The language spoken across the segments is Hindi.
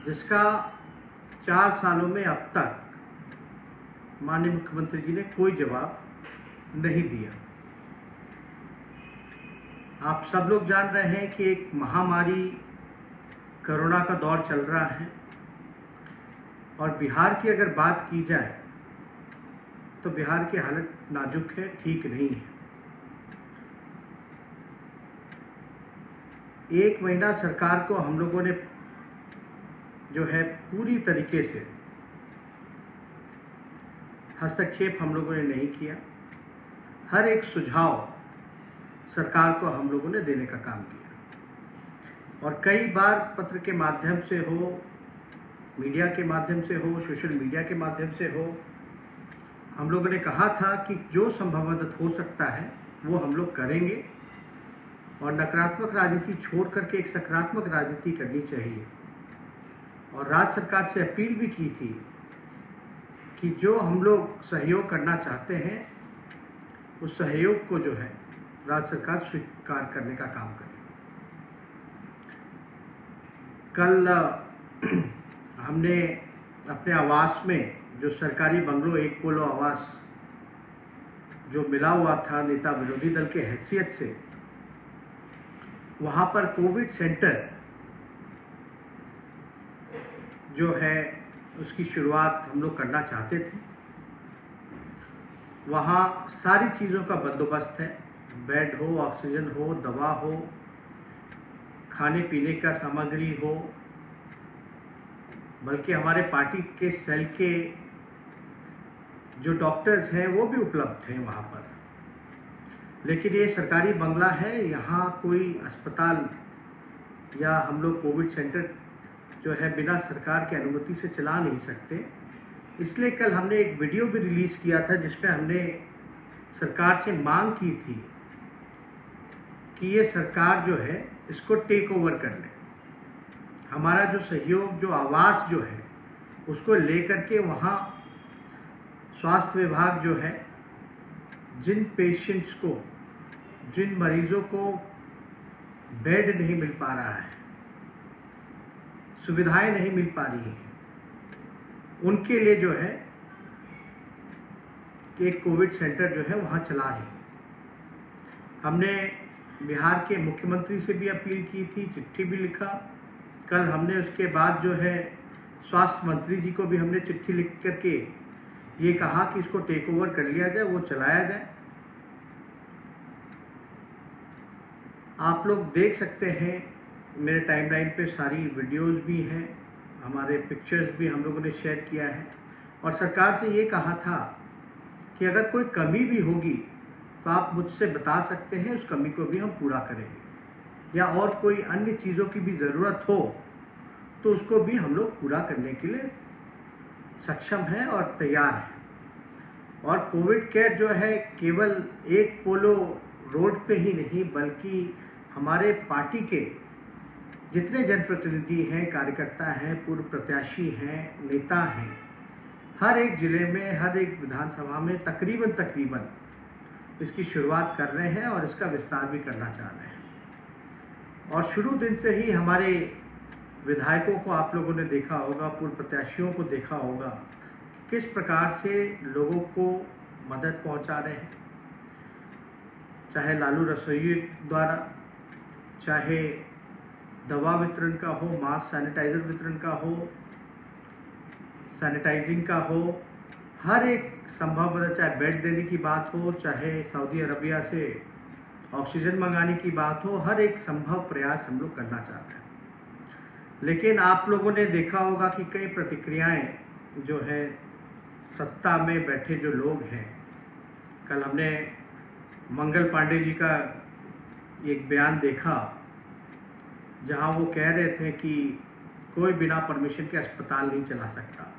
जिसका 4 सालों में अब तक माननीय मुख्यमंत्री जी ने कोई जवाब नहीं दिया। आप सब लोग जान रहे हैं कि एक महामारी कोरोना का दौर चल रहा है और बिहार की अगर बात की जाए तो बिहार की हालत नाजुक है, ठीक नहीं है। 1 महीना सरकार को हम लोगों ने जो है पूरी तरीके से हस्तक्षेप हम लोगों ने नहीं किया। हर एक सुझाव सरकार को हम लोगों ने देने का काम किया और कई बार पत्र के माध्यम से हो, मीडिया के माध्यम से हो, सोशल मीडिया के माध्यम से हो, हम लोगों ने कहा था कि जो संभव मदद हो सकता है वो हम लोग करेंगे और नकारात्मक राजनीति छोड़ करके एक सकारात्मक राजनीति करनी चाहिए। और राज्य सरकार से अपील भी की थी कि जो हम लोग सहयोग करना चाहते हैं उस सहयोग को जो है राज्य सरकार स्वीकार करने का काम करे। कल हमने अपने आवास में जो सरकारी बंगलो एक पोलो आवास जो मिला हुआ था नेता विरोधी दल के हैसियत से, वहाँ पर कोविड सेंटर जो है उसकी शुरुआत हम लोग करना चाहते थे। वहाँ सारी चीज़ों का बंदोबस्त है, बेड हो, ऑक्सीजन हो, दवा हो, खाने पीने का सामग्री हो, बल्कि हमारे पार्टी के सेल के जो डॉक्टर्स हैं वो भी उपलब्ध हैं वहाँ पर। लेकिन ये सरकारी बंगला है, यहाँ कोई अस्पताल या हम लोग कोविड सेंटर जो है बिना सरकार की अनुमति से चला नहीं सकते। इसलिए कल हमने एक वीडियो भी रिलीज़ किया था जिसमें हमने सरकार से मांग की थी कि ये सरकार जो है इसको टेक ओवर कर ले। हमारा जो सहयोग, जो आवास जो है उसको लेकर के वहाँ स्वास्थ्य विभाग जो है जिन पेशेंट्स को, जिन मरीजों को बेड नहीं मिल पा रहा है, सुविधाएं नहीं मिल पा रही हैं, उनके लिए जो है एक कोविड सेंटर जो है वहाँ चला है। हमने बिहार के मुख्यमंत्री से भी अपील की थी, चिट्ठी भी लिखा। कल हमने उसके बाद जो है स्वास्थ्य मंत्री जी को भी हमने चिट्ठी लिख करके ये कहा कि इसको टेक ओवर कर लिया जाए, वो चलाया जाए। आप लोग देख सकते हैं मेरे टाइमलाइन पे सारी वीडियोस भी हैं, हमारे पिक्चर्स भी हम लोगों ने शेयर किया है और सरकार से ये कहा था कि अगर कोई कमी भी होगी तो आप मुझसे बता सकते हैं, उस कमी को भी हम पूरा करेंगे, या और कोई अन्य चीज़ों की भी ज़रूरत हो तो उसको भी हम लोग पूरा करने के लिए सक्षम हैं और तैयार हैं। और कोविड केयर जो है केवल एक पोलो रोड पे ही नहीं बल्कि हमारे पार्टी के जितने जनप्रतिनिधि हैं, कार्यकर्ता हैं, पूर्व प्रत्याशी हैं, नेता हैं, हर एक ज़िले में, हर एक विधानसभा में तकरीबन इसकी शुरुआत कर रहे हैं और इसका विस्तार भी करना चाह रहे हैं। और शुरू दिन से ही हमारे विधायकों को आप लोगों ने देखा होगा, पूर्व प्रत्याशियों को देखा होगा किस प्रकार से लोगों को मदद पहुंचा रहे हैं, चाहे लालू रसोई द्वारा, चाहे दवा वितरण का हो, मास्क सैनिटाइज़र वितरण का हो, सैनिटाइजिंग का हो, हर एक संभव मदद, चाहे बेड देने की बात हो, चाहे सऊदी अरबिया से ऑक्सीजन मंगाने की बात हो, हर एक संभव प्रयास हम लोग करना चाहते हैं। लेकिन आप लोगों ने देखा होगा कि कई प्रतिक्रियाएं जो है सत्ता में बैठे जो लोग हैं, कल हमने मंगल पांडे जी का एक बयान देखा जहां वो कह रहे थे कि कोई बिना परमिशन के अस्पताल नहीं चला सकता।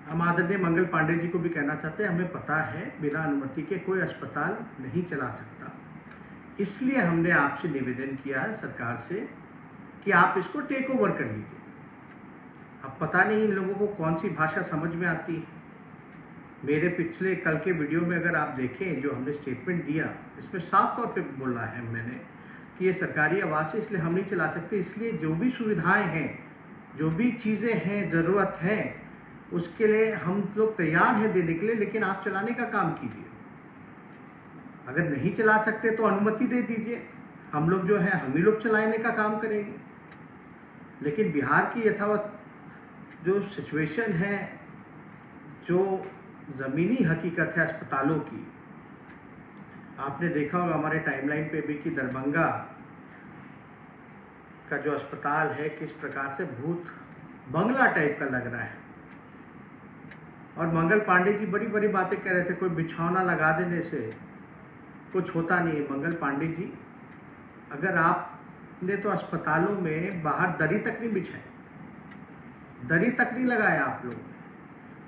हम आदरणीय मंगल पांडे जी को भी कहना चाहते हैं, हमें पता है बिना अनुमति के कोई अस्पताल नहीं चला सकता। इसलिए हमने आपसे निवेदन किया है सरकार से कि आप इसको टेक ओवर कर लीजिए। अब पता नहीं इन लोगों को कौन सी भाषा समझ में आती है। मेरे पिछले कल के वीडियो में अगर आप देखें जो हमने स्टेटमेंट दिया, इसमें साफ तौर पे बोला है मैंने कि ये सरकारी आवास है इसलिए हम नहीं चला सकते, इसलिए जो भी सुविधाएं हैं जो भी चीज़ें हैं, ज़रूरत है, उसके लिए हम लोग तैयार हैं देने के लिए, लेकिन आप चलाने का काम कीजिए। अगर नहीं चला सकते तो अनुमति दे दीजिए, हम लोग जो है हम ही लोग चलाने का काम करेंगे। लेकिन बिहार की यथावत जो सिचुएशन है, जो ज़मीनी हकीकत है अस्पतालों की, आपने देखा होगा हमारे टाइमलाइन पे भी कि दरभंगा का जो अस्पताल है किस प्रकार से भूत बंगला टाइप का लग रहा है। और मंगल पांडे जी बड़ी बड़ी बातें कह रहे थे, कोई बिछौना लगा देने से कुछ होता नहीं है। मंगल पांडे जी, अगर आपने तो अस्पतालों में बाहर दरी तक नहीं बिछाई, दरी तक नहीं लगाया आप लोग,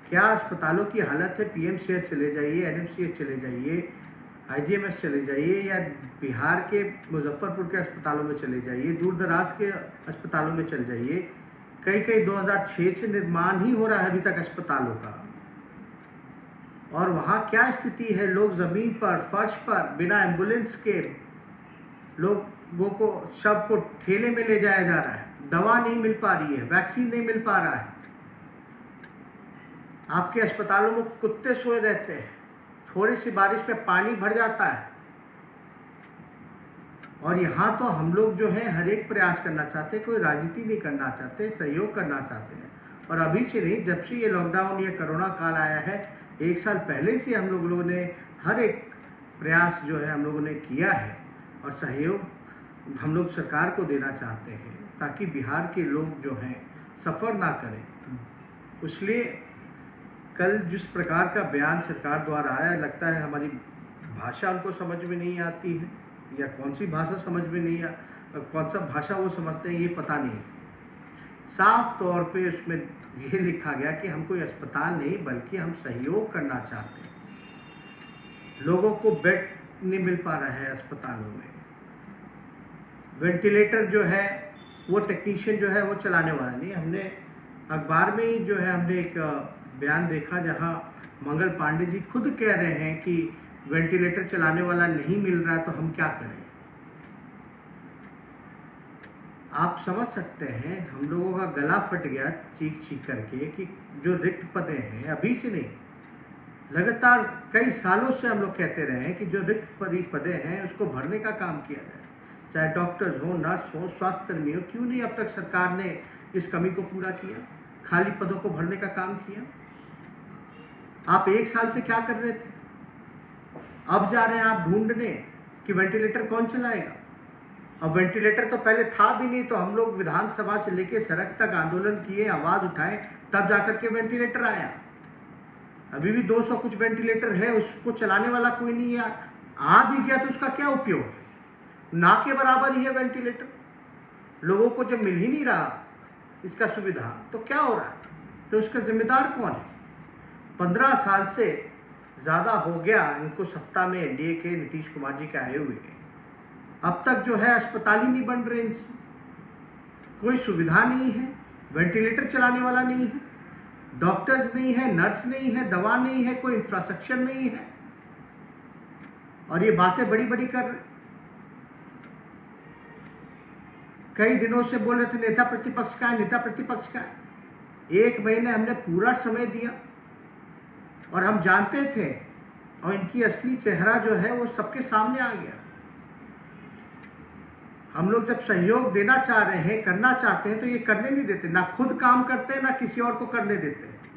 क्या अस्पतालों की हालत है। पीएमसीएच चले जाइए, एनएमसीएच चले जाइए, आईजीएमएस चले जाइए, या बिहार के मुजफ्फरपुर के अस्पतालों में चले जाइए, दूर दराज के अस्पतालों में चले जाइए, कई 2006 से निर्माण ही हो रहा है अभी तक अस्पतालों का। और वहाँ क्या स्थिति है, लोग ज़मीन पर, फर्श पर, बिना एम्बुलेंस के लोगों को, शव को ठेले में ले जाया जा रहा है, दवा नहीं मिल पा रही है, वैक्सीन नहीं मिल पा रहा है। आपके अस्पतालों में कुत्ते सोए रहते हैं, थोड़ी सी बारिश में पानी भर जाता है। और यहाँ तो हम लोग जो है हर एक प्रयास करना चाहते हैं, कोई राजनीति नहीं करना चाहते, सहयोग करना चाहते हैं। और अभी से नहीं, जब से ये लॉकडाउन, ये कोरोना काल आया है, 1 साल पहले से हम लोगों ने हर एक प्रयास जो है हम लोगों ने किया है, और सहयोग हम लोग सरकार को देना चाहते हैं ताकि बिहार के लोग जो हैं सफ़र ना करें। इसलिए कल जिस प्रकार का बयान सरकार द्वारा आया, लगता है हमारी भाषा उनको समझ में नहीं आती है, या कौन सी भाषा समझ में नहीं कौन सा भाषा वो समझते हैं ये पता नहीं। साफ तौर पे उसमें ये लिखा गया कि हम कोई अस्पताल नहीं, बल्कि हम सहयोग करना चाहते हैं। लोगों को बेड नहीं मिल पा रहा है अस्पतालों में, वेंटिलेटर जो है वो टेक्नीशियन जो है वो चलाने वाला नहीं। हमने अखबार में ही जो है हमने एक बयान देखा जहां मंगल पांडे जी खुद कह रहे हैं कि वेंटिलेटर चलाने वाला नहीं मिल रहा, तो हम क्या करें। आप समझ सकते हैं हम लोगों का गला फट गया चीख चीख करके कि जो रिक्त पदे हैं, अभी से नहीं, लगातार कई सालों से हम लोग कहते रहे हैं कि जो रिक्त पदे हैं उसको भरने का काम किया जाए, चाहे डॉक्टर्स हो, नर्स हो, स्वास्थ्यकर्मी हो। क्यों नहीं अब तक सरकार ने इस कमी को पूरा किया, खाली पदों को भरने का काम किया। आप 1 साल से क्या कर रहे थे, अब जा रहे हैं आप ढूंढने कि वेंटिलेटर कौन चलाएगा। अब वेंटिलेटर तो पहले था भी नहीं, तो हम लोग विधानसभा से लेके सड़क तक आंदोलन किए, आवाज उठाए, तब जाकर के वेंटिलेटर आया। अभी भी 200 कुछ वेंटिलेटर है, उसको चलाने वाला कोई नहीं है। आ भी गया तो उसका क्या उपयोग है, ना के बराबर ही है वेंटिलेटर। लोगों को जब मिल ही नहीं रहा इसका सुविधा, तो क्या हो रहा है, तो उसका जिम्मेदार कौन है। 15 साल से ज़्यादा हो गया इनको सत्ता में, एनडीए के नीतीश कुमार जी के आए हुए, अब तक जो है अस्पताल ही नहीं बन रहे, इनसे कोई सुविधा नहीं है, वेंटिलेटर चलाने वाला नहीं है, डॉक्टर्स नहीं है, नर्स नहीं है, दवा नहीं है, कोई इंफ्रास्ट्रक्चर नहीं है, और ये बातें बड़ी बड़ी कर रहे। कई दिनों से बोल रहे थे नेता प्रतिपक्ष का है, नेता प्रतिपक्ष का है। 1 महीने हमने पूरा समय दिया, और हम जानते थे, और इनकी असली चेहरा जो है वो सबके सामने आ गया। हम लोग जब सहयोग देना चाह रहे हैं, करना चाहते हैं, तो ये करने नहीं देते, ना खुद काम करते हैं, ना किसी और को करने देते हैं।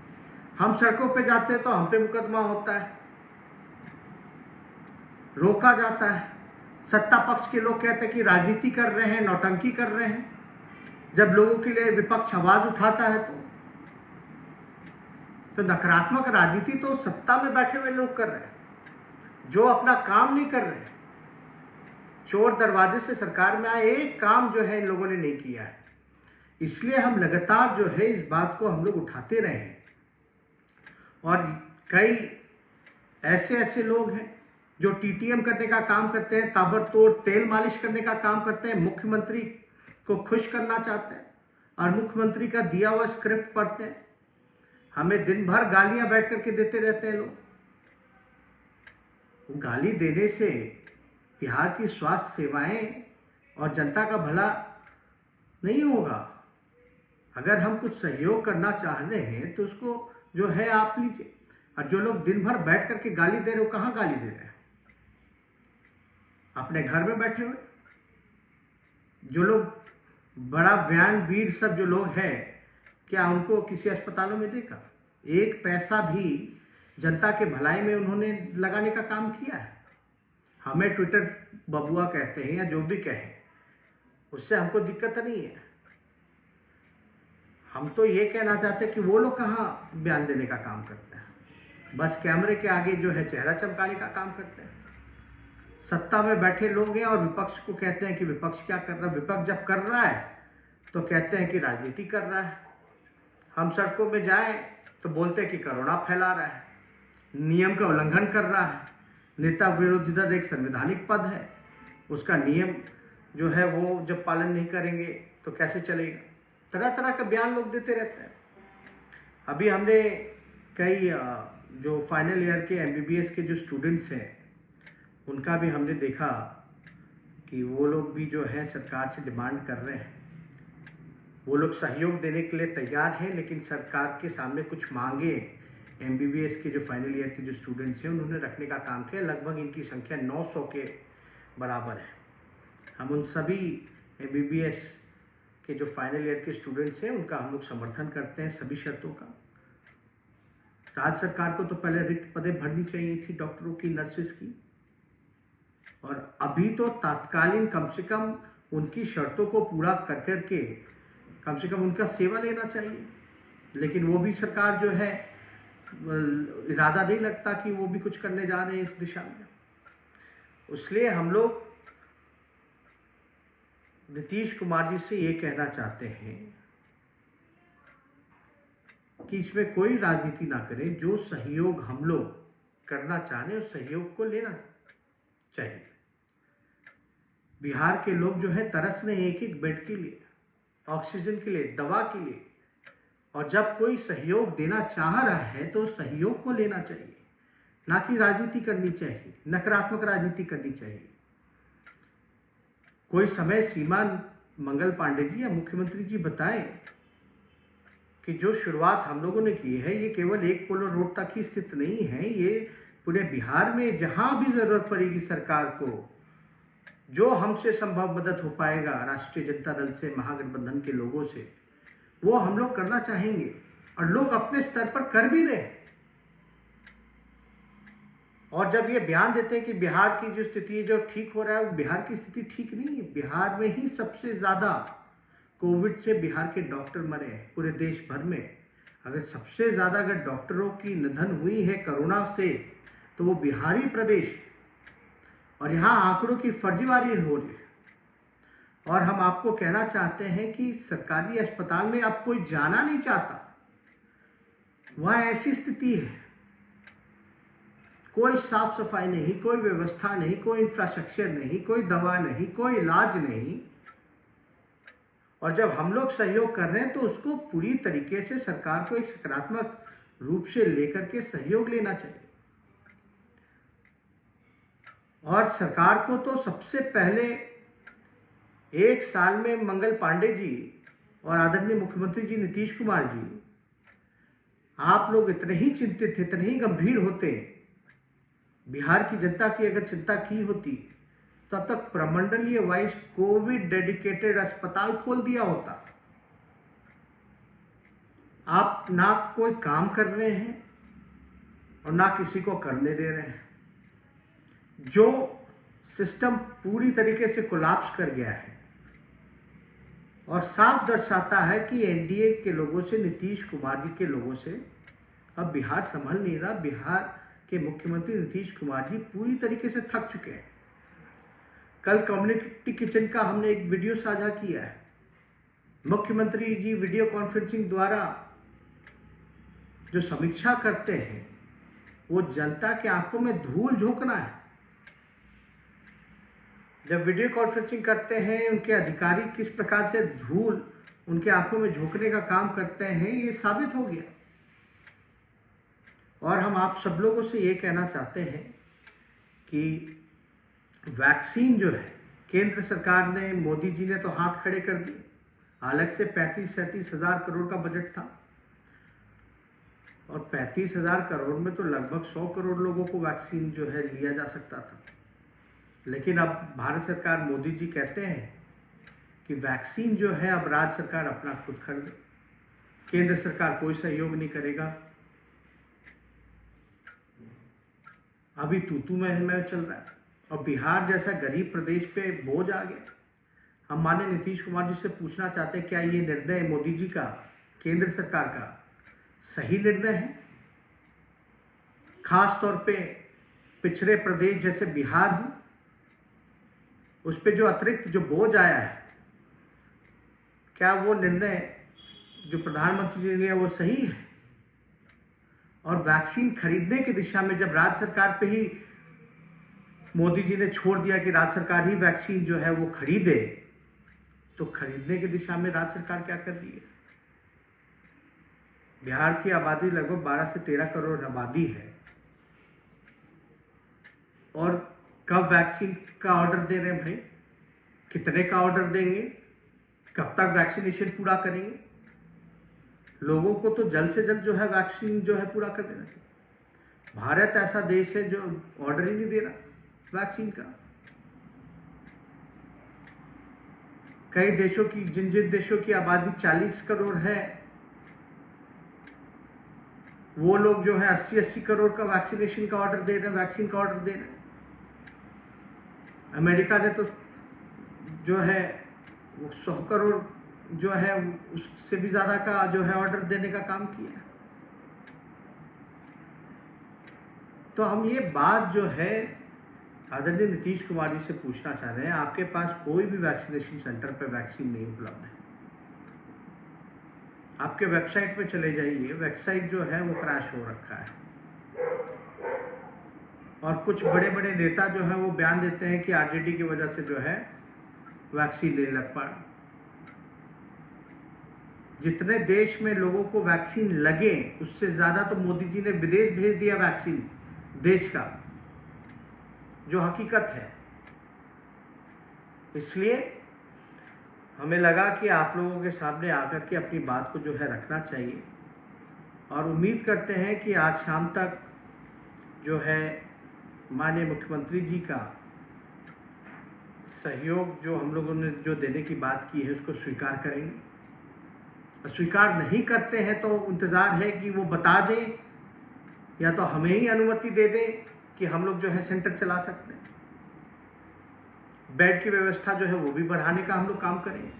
हम सड़कों पे जाते हैं तो हम पे मुकदमा होता है, रोका जाता है। सत्ता पक्ष के लोग कहते हैं कि राजनीति कर रहे हैं, नौटंकी कर रहे हैं। जब लोगों के लिए विपक्ष आवाज उठाता है तो नकारात्मक राजनीति तो सत्ता में बैठे हुए लोग कर रहे हैं, जो अपना काम नहीं कर रहे। चोर दरवाजे से सरकार में आए, एक काम जो है इन लोगों ने नहीं किया है। इसलिए हम लगातार जो है इस बात को हम लोग उठाते रहे हैं। और कई ऐसे लोग हैं जो टीटीएम करने का काम करते हैं, ताबड़तोड़ तेल मालिश करने का काम करते हैं, मुख्यमंत्री को खुश करना चाहते हैं, और मुख्यमंत्री का दिया हुआ स्क्रिप्ट पढ़ते हैं। हमें दिन भर गालियां बैठ करके देते रहते हैं लोग। गाली देने से बिहार की स्वास्थ्य सेवाएं और जनता का भला नहीं होगा। अगर हम कुछ सहयोग करना चाह रहे हैं तो उसको जो है आप लीजिए। और जो लोग दिन भर बैठ करके गाली दे रहे हो, कहाँ गाली दे रहे हैं? अपने घर में बैठे हुए। जो लोग बड़ा बयान वीर सब जो लोग हैं, क्या उनको किसी अस्पतालों में देखा? एक पैसा भी जनता के भलाई में उन्होंने लगाने का काम किया है? हमें ट्विटर बबुआ कहते हैं या जो भी कहें, उससे हमको दिक्कत नहीं है। हम तो ये कहना चाहते हैं कि वो लोग कहाँ बयान देने का काम करते हैं, बस कैमरे के आगे जो है चेहरा चमकाने का काम करते हैं। सत्ता में बैठे लोग हैं और विपक्ष को कहते हैं कि विपक्ष क्या कर रहा है। विपक्ष जब कर रहा है तो कहते हैं कि राजनीति कर रहा है। हम सड़कों में जाएं तो बोलते हैं कि कोरोना फैला रहा है, नियम का उल्लंघन कर रहा है। नेता विरोधी दल एक संवैधानिक पद है, उसका नियम जो है वो जब पालन नहीं करेंगे तो कैसे चलेगा? तरह तरह का बयान लोग देते रहते हैं। अभी हमने कई जो फाइनल ईयर के MBBS के जो स्टूडेंट्स हैं, उनका भी हमने देखा कि वो लोग भी जो है सरकार से डिमांड कर रहे हैं। वो लोग सहयोग देने के लिए तैयार हैं, लेकिन सरकार के सामने कुछ मांगे MBBS के जो फाइनल ईयर के जो स्टूडेंट्स हैं उन्होंने रखने का काम किया। लगभग इनकी संख्या 900 के बराबर है। हम उन सभी MBBS के जो फाइनल ईयर के स्टूडेंट्स हैं उनका हम लोग समर्थन करते हैं सभी शर्तों का। राज्य सरकार को तो पहले रिक्त पदें भरनी चाहिए थी डॉक्टरों की, नर्सेस की, और अभी तो तात्कालीन कम से कम उनकी शर्तों को पूरा कर करके कम से कम उनका सेवा लेना चाहिए। लेकिन वो भी सरकार जो है इरादा नहीं लगता कि वो भी कुछ करने जा रहे हैं इस दिशा में। इसलिए हम लोग नीतीश कुमार जी से ये कहना चाहते हैं कि इसमें कोई राजनीति ना करें। जो सहयोग हम लोग करना चाह रहे हैं उस सहयोग को लेना चाहिए। बिहार के लोग जो है तरस रहे हैं एक एक बेड के लिए, ऑक्सीजन के लिए, दवा के लिए, और जब कोई सहयोग देना चाह रहा है तो सहयोग को लेना चाहिए, ना कि राजनीति करनी चाहिए, नकारात्मक राजनीति करनी चाहिए। कोई समय सीमा मंगल पांडे जी या मुख्यमंत्री जी बताएं कि जो शुरुआत हम लोगों ने की है ये केवल एक पोलो रोड तक ही स्थित नहीं है। ये पूरे बिहार में जहां भी जरूरत पड़ेगी सरकार को, जो हमसे संभव मदद हो पाएगा राष्ट्रीय जनता दल से, महागठबंधन के लोगों से, वो हम लोग करना चाहेंगे। और लोग अपने स्तर पर कर भी रहे। और जब ये बयान देते हैं कि बिहार की जो स्थिति है जो ठीक हो रहा है, वो बिहार की स्थिति ठीक नहीं है। बिहार में ही सबसे ज़्यादा कोविड से बिहार के डॉक्टर मरे हैं पूरे देश भर में। अगर सबसे ज़्यादा अगर डॉक्टरों की निधन हुई है कोरोना से तो वो बिहारी प्रदेश, और यहाँ आंकड़ों की फर्जीवारी हो रही है। और हम आपको कहना चाहते हैं कि सरकारी अस्पताल में अब कोई जाना नहीं चाहता। वहाँ ऐसी स्थिति है, कोई साफ सफाई नहीं, कोई व्यवस्था नहीं, कोई इंफ्रास्ट्रक्चर नहीं, कोई दवा नहीं, कोई इलाज नहीं। और जब हम लोग सहयोग कर रहे हैं तो उसको पूरी तरीके से सरकार को एक सकारात्मक रूप से लेकर के सहयोग लेना चाहिए। और सरकार को तो सबसे पहले एक साल में मंगल पांडे जी और आदरणीय मुख्यमंत्री जी नीतीश कुमार जी, आप लोग इतने ही चिंतित थे, इतने ही गंभीर होते, बिहार की जनता की अगर चिंता की होती तब तक प्रमंडलीय वाइज कोविड डेडिकेटेड अस्पताल खोल दिया होता। आप ना कोई काम कर रहे हैं और ना किसी को करने दे रहे हैं। जो सिस्टम पूरी तरीके से कोलैप्स कर गया है और साफ दर्शाता है कि एनडीए के लोगों से, नीतीश कुमार जी के लोगों से अब बिहार संभल नहीं रहा। बिहार के मुख्यमंत्री नीतीश कुमार जी पूरी तरीके से थक चुके हैं। कल कम्युनिटी किचन का हमने एक वीडियो साझा किया है। मुख्यमंत्री जी वीडियो कॉन्फ्रेंसिंग द्वारा जो समीक्षा करते हैं वो जनता के आंखों में धूल झोंकना है। जब वीडियो कॉन्फ्रेंसिंग करते हैं उनके अधिकारी किस प्रकार से धूल उनके आंखों में झोंकने का काम करते हैं, ये साबित हो गया। और हम आप सब लोगों से ये कहना चाहते हैं कि वैक्सीन जो है, केंद्र सरकार ने, मोदी जी ने तो हाथ खड़े कर दिए। अलग से 35-37 हज़ार करोड़ का बजट था, और 35 हज़ार करोड़ में तो लगभग 100 करोड़ लोगों को वैक्सीन जो है लिया जा सकता था। लेकिन अब भारत सरकार, मोदी जी कहते हैं कि वैक्सीन जो है अब राज्य सरकार अपना खुद खरीदे, केंद्र सरकार कोई सहयोग नहीं करेगा। अभी तू मैं चल रहा है, और बिहार जैसा गरीब प्रदेश पे बोझ आ गया। हम माननीय नीतीश कुमार जी से पूछना चाहते हैं, क्या ये निर्णय मोदी जी का, केंद्र सरकार का सही निर्णय है? खास तौर पे पिछड़े प्रदेश जैसे बिहार हो, उस पे जो अतिरिक्त जो बोझ आया है, क्या वो निर्णय जो प्रधानमंत्री जी ने लिया वो सही है? और वैक्सीन खरीदने की दिशा में जब राज्य सरकार पे ही मोदी जी ने छोड़ दिया कि राज्य सरकार ही वैक्सीन जो है वो खरीदे, तो खरीदने की दिशा में राज्य सरकार क्या कर रही है? बिहार की आबादी लगभग 12 से 13 करोड़ आबादी है, और कब वैक्सीन का ऑर्डर दे रहे हैं भाई? कितने का ऑर्डर देंगे? कब तक वैक्सीनेशन पूरा करेंगे? लोगों को तो जल्द से जल्द जो है वैक्सीन जो है पूरा कर देना चाहिए। भारत ऐसा देश है जो ऑर्डर ही नहीं दे रहा वैक्सीन का। कई देशों की, जिन देशों की आबादी 40 करोड़ है, वो लोग जो है 80-80 करोड़ का वैक्सीनेशन का ऑर्डर दे रहे हैं, वैक्सीन का ऑर्डर दे रहे हैं। अमेरिका ने तो जो है 100 करोड़ जो है उससे भी ज़्यादा का जो है ऑर्डर देने का काम किया। तो हम ये बात जो है आदरणीय नीतीश कुमार जी से पूछना चाह रहे हैं, आपके पास कोई भी वैक्सीनेशन सेंटर पर वैक्सीन नहीं उपलब्ध है। आपके वेबसाइट पे चले जाइए, वेबसाइट जो है वो क्रैश हो रखा है, और कुछ बड़े बड़े नेता जो है वो बयान देते हैं कि आरजेडी की वजह से जो है वैक्सीन नहीं लग पा रही। जितने देश में लोगों को वैक्सीन लगे, उससे ज़्यादा तो मोदी जी ने विदेश भेज दिया वैक्सीन देश का, जो हकीकत है। इसलिए हमें लगा कि आप लोगों के सामने आकर के अपनी बात को जो है रखना चाहिए, और उम्मीद करते हैं कि आज शाम तक जो है माननीय मुख्यमंत्री जी का सहयोग जो हम लोगों ने जो देने की बात की है उसको स्वीकार करेंगे। और स्वीकार नहीं करते हैं तो इंतज़ार है कि वो बता दें, या तो हमें ही अनुमति दे दें कि हम लोग जो है सेंटर चला सकते हैं। बेड की व्यवस्था जो है वो भी बढ़ाने का हम लोग काम करेंगे।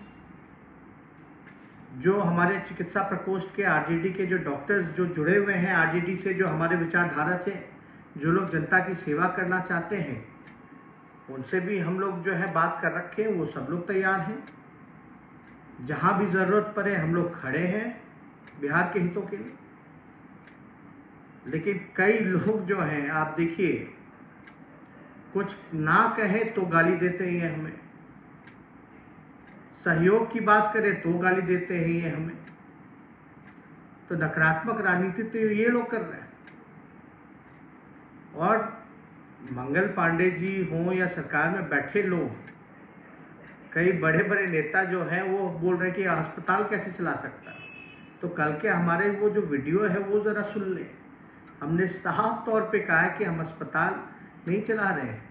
जो हमारे चिकित्सा प्रकोष्ठ के आरजेडी के जो डॉक्टर्स जो जुड़े हुए हैं आरजेडी से, जो हमारे विचारधारा से, जो लोग जनता की सेवा करना चाहते हैं, उनसे भी हम लोग जो है बात कर रखे हैं। वो सब लोग तैयार हैं, जहां भी ज़रूरत पड़े हम लोग खड़े हैं बिहार के हितों के लिए। लेकिन कई लोग जो हैं, आप देखिए, कुछ ना कहें तो गाली देते ही हैं हमें, सहयोग की बात करें तो गाली देते ही हैं हमें। तो नकारात्मक राजनीति तो ये लोग कर रहे हैं। और मंगल पांडे जी हों या सरकार में बैठे लोग, कई बड़े बड़े नेता जो हैं वो बोल रहे हैं कि अस्पताल कैसे चला सकता है। तो कल के हमारे वो जो वीडियो है वो ज़रा सुन लें। हमने साफ तौर पे कहा है कि हम अस्पताल नहीं चला रहे हैं,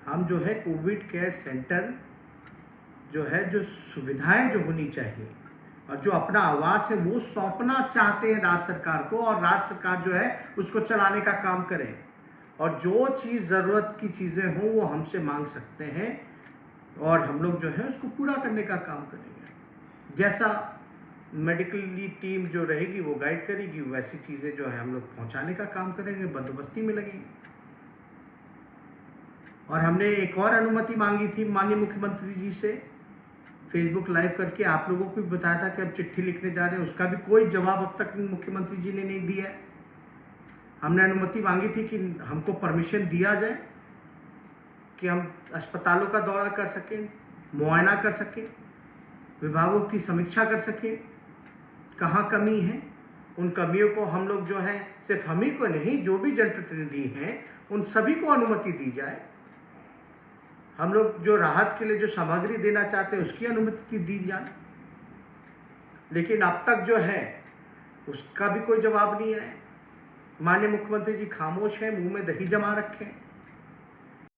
हम जो है कोविड केयर सेंटर जो है, जो सुविधाएं जो होनी चाहिए और जो अपना आवास है वो सौंपना चाहते हैं राज्य सरकार को, और राज्य सरकार जो है उसको चलाने का काम करे। और जो चीज़ ज़रूरत की चीज़ें हों वो हमसे मांग सकते हैं, और हम लोग जो है उसको पूरा करने का काम करेंगे। जैसा मेडिकली टीम जो रहेगी वो गाइड करेगी, वैसी चीज़ें जो है हम लोग पहुंचाने का काम करेंगे, बंदोबस्ती में लगेंगे। और हमने एक और अनुमति मांगी थी माननीय मुख्यमंत्री जी से, फेसबुक लाइव करके आप लोगों को भी बताया था कि हम चिट्ठी लिखने जा रहे हैं, उसका भी कोई जवाब अब तक मुख्यमंत्री जी ने नहीं दिया है। हमने अनुमति मांगी थी कि हमको परमिशन दिया जाए कि हम अस्पतालों का दौरा कर सकें, मुआयना कर सकें, विभागों की समीक्षा कर सकें, कहाँ कमी है। उन कमियों को हम लोग जो है, सिर्फ हम ही को नहीं, जो भी जनप्रतिनिधि हैं उन सभी को अनुमति दी जाए। हम लोग जो राहत के लिए जो सामग्री देना चाहते हैं उसकी अनुमति दी जाए। लेकिन अब तक जो है उसका भी कोई जवाब नहीं आया। माननीय मुख्यमंत्री जी खामोश हैं, मुंह में दही जमा रखे हैं।